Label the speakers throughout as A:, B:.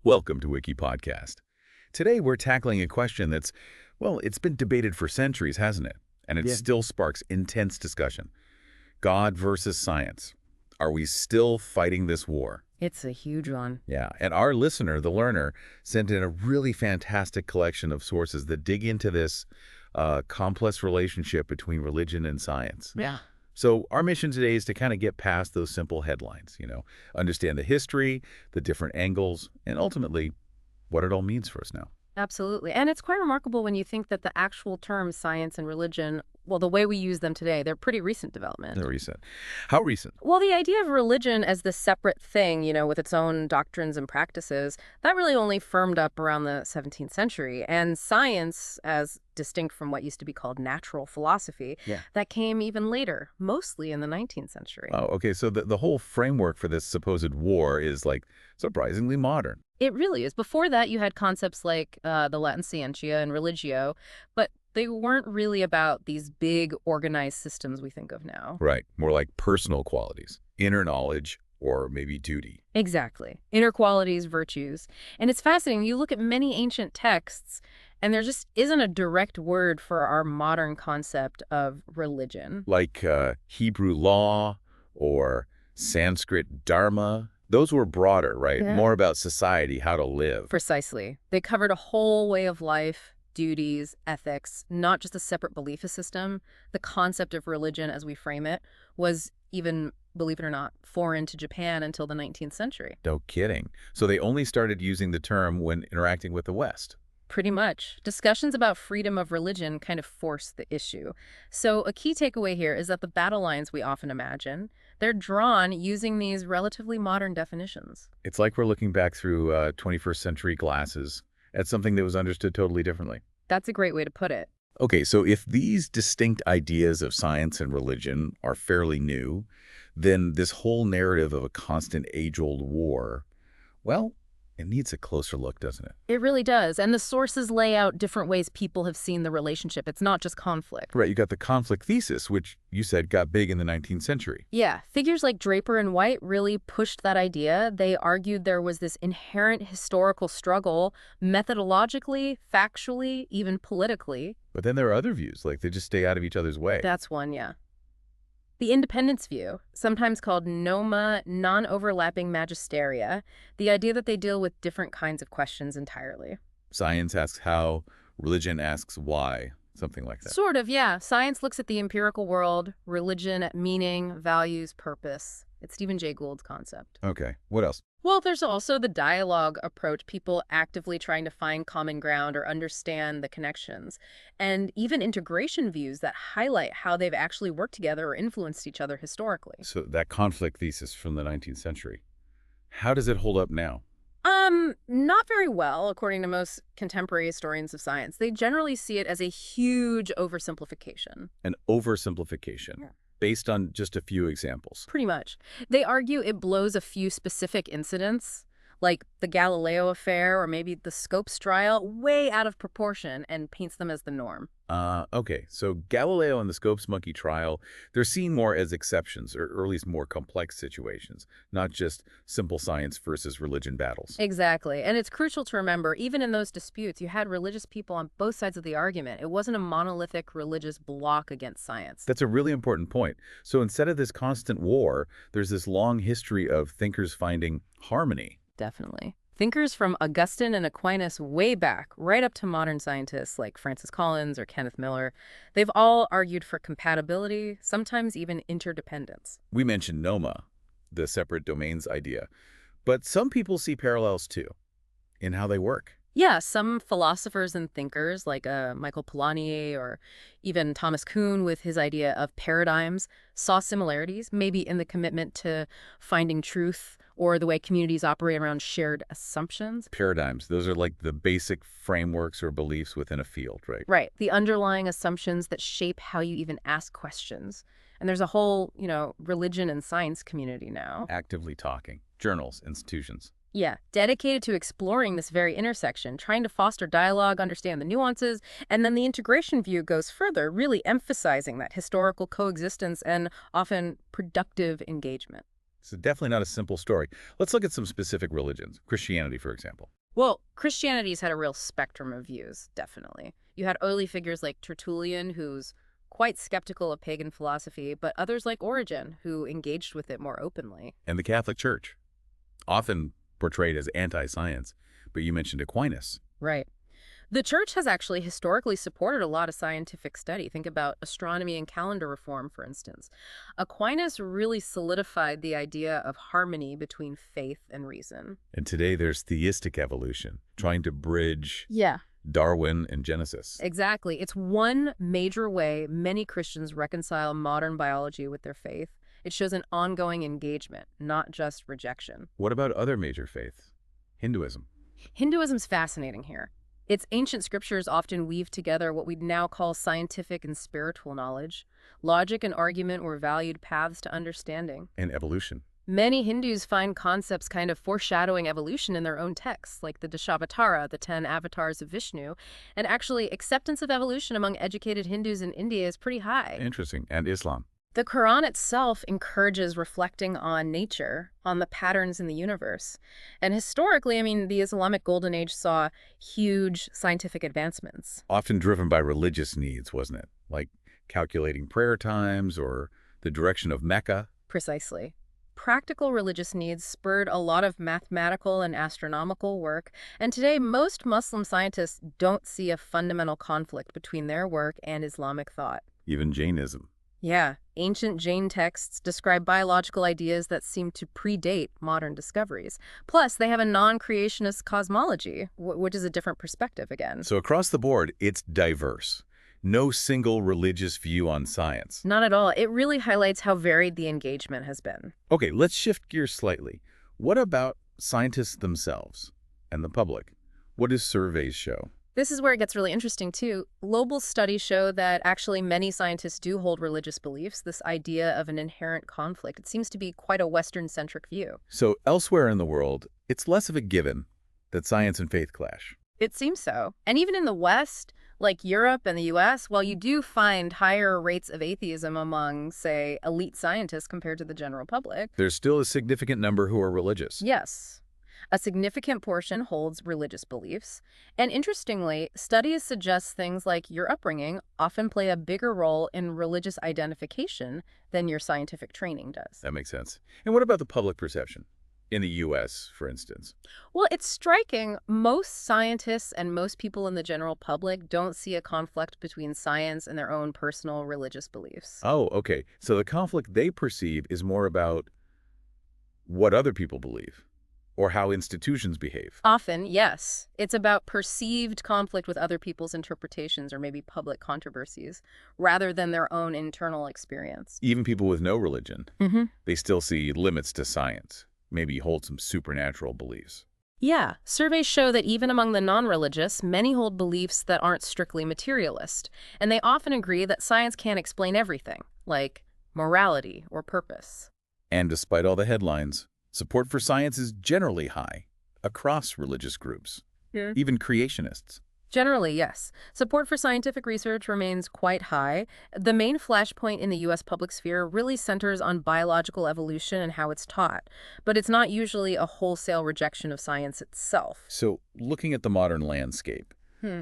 A: Welcome to WikiPodcast. Today we're tackling a question that's, well, it's been debated for centuries, hasn't it? And it
B: Yeah.
A: still sparks intense discussion. God versus science. Are we still fighting this war?
C: It's a huge one.
A: Yeah, and our listener, the learner, sent in a really fantastic collection of sources that dig into this complex relationship between religion and science.
C: Yeah.
A: So our mission today is to kind of get past those simple headlines, understand the history, the different angles, and ultimately what it all means for us now.
C: Absolutely. And it's quite remarkable when you think that the actual terms science and religion, well, the way we use them today, they're pretty recent development.
A: They're recent. How recent?
C: Well, the idea of religion as this separate thing, with its own doctrines and practices, that really only firmed up around the 17th century. And science, as distinct from what used to be called natural philosophy, that came even later, mostly in the 19th century.
A: Oh, okay. So the whole framework for this supposed war is surprisingly modern.
C: It really is. Before that, you had concepts like the Latin scientia and religio, but they weren't really about these big organized systems we think of now.
A: Right. More like personal qualities, inner knowledge, or maybe duty.
C: Exactly. Inner qualities, virtues. And it's fascinating. You look at many ancient texts, and there just isn't a direct word for our modern concept of religion.
A: Like Hebrew law or Sanskrit dharma. Those were broader, right?
C: Yeah.
A: More about society, how to live.
C: Precisely. They covered a whole way of life, duties, ethics, not just a separate belief system. The concept of religion as we frame it was even, believe it or not, foreign to Japan until the 19th century.
A: No kidding. So they only started using the term when interacting with the West.
C: Pretty much. Discussions about freedom of religion kind of force the issue. So a key takeaway here is that the battle lines we often imagine, they're drawn using these relatively modern definitions.
A: It's like we're looking back through 21st century glasses at something that was understood totally differently.
C: That's a great way to put it.
A: Okay, so if these distinct ideas of science and religion are fairly new, then this whole narrative of a constant age-old war, well, it needs a closer look, doesn't it?
C: It really does. And the sources lay out different ways people have seen the relationship. It's not just conflict.
A: Right, you got the conflict thesis, which you said got big in the 19th century.
C: Yeah, figures like Draper and White really pushed that idea. They argued there was this inherent historical struggle, methodologically, factually, even politically.
A: But then there are other views, like they just stay out of each other's way.
C: That's one, yeah. The independence view, sometimes called noma, non-overlapping magisteria, the idea that they deal with different kinds of questions entirely.
A: Science asks how, religion asks why, something like that.
C: Sort of, yeah. Science looks at the empirical world, religion at meaning, values, purpose. It's Stephen Jay Gould's concept.
A: Okay, what else?
C: Well, there's also the dialogue approach, people actively trying to find common ground or understand the connections, and even integration views that highlight how they've actually worked together or influenced each other historically.
A: So that conflict thesis from the 19th century, how does it hold up now?
C: Not very well, according to most contemporary historians of science. They generally see it as a huge oversimplification.
A: An oversimplification.
C: Yeah.
A: Based on just a few examples.
C: Pretty much. They argue it blows a few specific incidents, like the Galileo affair or maybe the Scopes trial, way out of proportion and paints them as the norm.
A: Okay, so Galileo and the Scopes monkey trial, they're seen more as exceptions, or at least more complex situations, not just simple science versus religion battles.
C: Exactly. And it's crucial to remember, even in those disputes, you had religious people on both sides of the argument. It wasn't a monolithic religious block against science.
A: That's a really important point. So instead of this constant war, there's this long history of thinkers finding harmony.
C: Definitely. Thinkers from Augustine and Aquinas way back, right up to modern scientists like Francis Collins or Kenneth Miller, they've all argued for compatibility, sometimes even interdependence.
A: We mentioned noma, the separate domains idea, but some people see parallels too in how they work.
C: Yeah, some philosophers and thinkers like Michael Polanyi or even Thomas Kuhn with his idea of paradigms saw similarities, maybe in the commitment to finding truth or the way communities operate around shared assumptions.
A: Paradigms, those are like the basic frameworks or beliefs within a field, right?
C: Right, the underlying assumptions that shape how you even ask questions. And there's a whole, religion and science community now.
A: Actively talking. Journals, institutions.
C: Yeah, dedicated to exploring this very intersection, trying to foster dialogue, understand the nuances, and then the integration view goes further, really emphasizing that historical coexistence and often productive engagement.
A: It's definitely not a simple story. Let's look at some specific religions. Christianity, for example.
C: Well, Christianity's had a real spectrum of views, definitely. You had early figures like Tertullian, who's quite skeptical of pagan philosophy, but others like Origen, who engaged with it more openly.
A: And the Catholic Church, often portrayed as anti-science. But you mentioned Aquinas.
C: Right. The church has actually historically supported a lot of scientific study. Think about astronomy and calendar reform, for instance. Aquinas really solidified the idea of harmony between faith and reason.
A: And today there's theistic evolution, trying to bridge
C: Yeah.
A: Darwin and Genesis.
C: Exactly. It's one major way many Christians reconcile modern biology with their faith. It shows an ongoing engagement, not just rejection.
A: What about other major faiths? Hinduism.
C: Hinduism's fascinating here. Its ancient scriptures often weave together what we'd now call scientific and spiritual knowledge. Logic and argument were valued paths to understanding.
A: And evolution.
C: Many Hindus find concepts kind of foreshadowing evolution in their own texts, like the Dashavatara, the 10 avatars of Vishnu, and actually acceptance of evolution among educated Hindus in India is pretty high.
A: Interesting. And Islam.
C: The Quran itself encourages reflecting on nature, on the patterns in the universe. And historically, I mean, the Islamic Golden Age saw huge scientific advancements.
A: Often driven by religious needs, wasn't it? Like calculating prayer times or the direction of Mecca.
C: Precisely. Practical religious needs spurred a lot of mathematical and astronomical work, and today most Muslim scientists don't see a fundamental conflict between their work and Islamic thought.
A: Even Jainism.
C: Yeah, ancient Jain texts describe biological ideas that seem to predate modern discoveries. Plus, they have a non-creationist cosmology, which is a different perspective again.
A: So across the board, it's diverse. No single religious view on science.
C: Not at all. It really highlights how varied the engagement has been.
A: Okay, let's shift gears slightly. What about scientists themselves and the public? What do surveys show?
C: This is where it gets really interesting, too. Global studies show that actually many scientists do hold religious beliefs, this idea of an inherent conflict. It seems to be quite a Western-centric view.
A: So elsewhere in the world, it's less of a given that science and faith clash.
C: It seems so. And even in the West, like Europe and the US, while you do find higher rates of atheism among, say, elite scientists compared to the general public.
A: There's still a significant number who are religious.
C: Yes. A significant portion holds religious beliefs. And interestingly, studies suggest things like your upbringing often play a bigger role in religious identification than your scientific training does.
A: That makes sense. And what about the public perception? In the U.S., for instance.
C: Well, it's striking. Most scientists and most people in the general public don't see a conflict between science and their own personal religious beliefs.
A: Oh, okay. So the conflict they perceive is more about what other people believe or how institutions behave.
C: Often, yes. It's about perceived conflict with other people's interpretations or maybe public controversies, rather than their own internal experience.
A: Even people with no religion,
C: Mm-hmm.
A: they still see limits to science, maybe hold some supernatural beliefs.
C: Yeah, surveys show that even among the non-religious, many hold beliefs that aren't strictly materialist, and they often agree that science can't explain everything, like morality or purpose.
A: And despite all the headlines, support for science is generally high across religious groups,
C: Yeah.
A: even creationists.
C: Generally, yes. Support for scientific research remains quite high. The main flashpoint in the U.S. public sphere really centers on biological evolution and how it's taught, but it's not usually a wholesale rejection of science itself.
A: So looking at the modern landscape,
C: Hmm.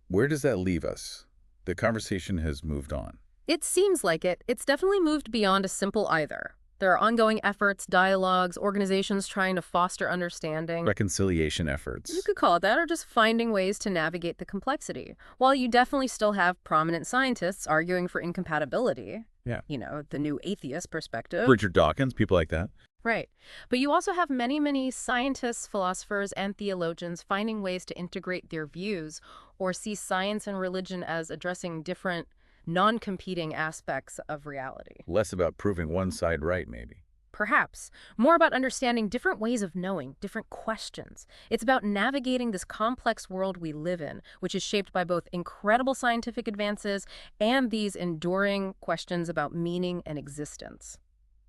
A: where does that leave us? The conversation has moved on.
C: It seems like it. It's definitely moved beyond a simple either. There are ongoing efforts, dialogues, organizations trying to foster understanding.
A: Reconciliation efforts.
C: You could call it that, or just finding ways to navigate the complexity. While you definitely still have prominent scientists arguing for incompatibility.
A: Yeah.
C: You know, the new atheist perspective.
A: Richard Dawkins, people like that.
C: Right. But you also have many, many scientists, philosophers, and theologians finding ways to integrate their views or see science and religion as addressing different, non-competing aspects of reality.
A: Less about proving one side right, maybe.
C: Perhaps. More about understanding different ways of knowing, different questions. It's about navigating this complex world we live in, which is shaped by both incredible scientific advances and these enduring questions about meaning and existence.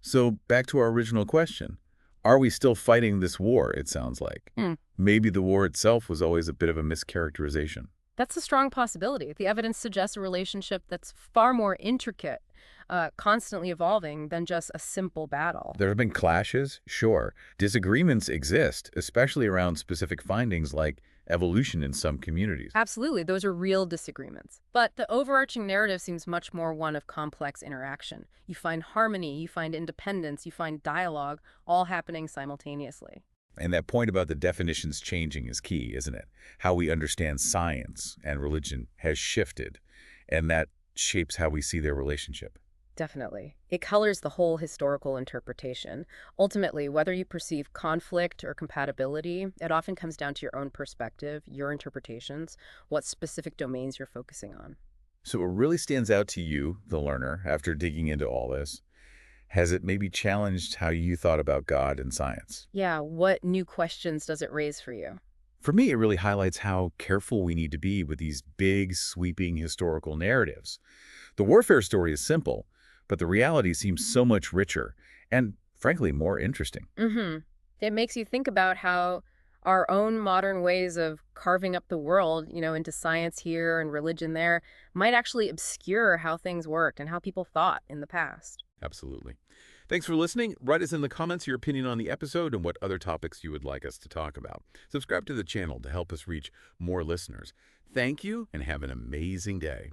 A: So back to our original question. Are we still fighting this war, it sounds like? Maybe the war itself was always a bit of a mischaracterization.
C: That's a strong possibility. The evidence suggests a relationship that's far more intricate constantly evolving than just a simple battle.
A: There have been clashes, sure. Disagreements exist, especially around specific findings like evolution in some communities.
C: Absolutely, those are real disagreements. But the overarching narrative seems much more one of complex interaction. You find harmony, you find independence, you find dialogue, all happening simultaneously.
A: And that point about the definitions changing is key, isn't it? How we understand science and religion has shifted, and that shapes how we see their relationship.
C: Definitely. It colors the whole historical interpretation. Ultimately, whether you perceive conflict or compatibility, it often comes down to your own perspective, your interpretations, what specific domains you're focusing on.
A: So what really stands out to you, the learner, after digging into all this? Has it maybe challenged how you thought about God and science?
C: Yeah, what new questions does it raise for you?
A: For me, it really highlights how careful we need to be with these big, sweeping historical narratives. The warfare story is simple, but the reality seems so much richer and, frankly, more interesting.
C: Mm-hmm. It makes you think about how our own modern ways of carving up the world, into science here and religion there, might actually obscure how things worked and how people thought in the past.
A: Absolutely. Thanks for listening. Write us in the comments your opinion on the episode and what other topics you would like us to talk about. Subscribe to the channel to help us reach more listeners. Thank you and have an amazing day.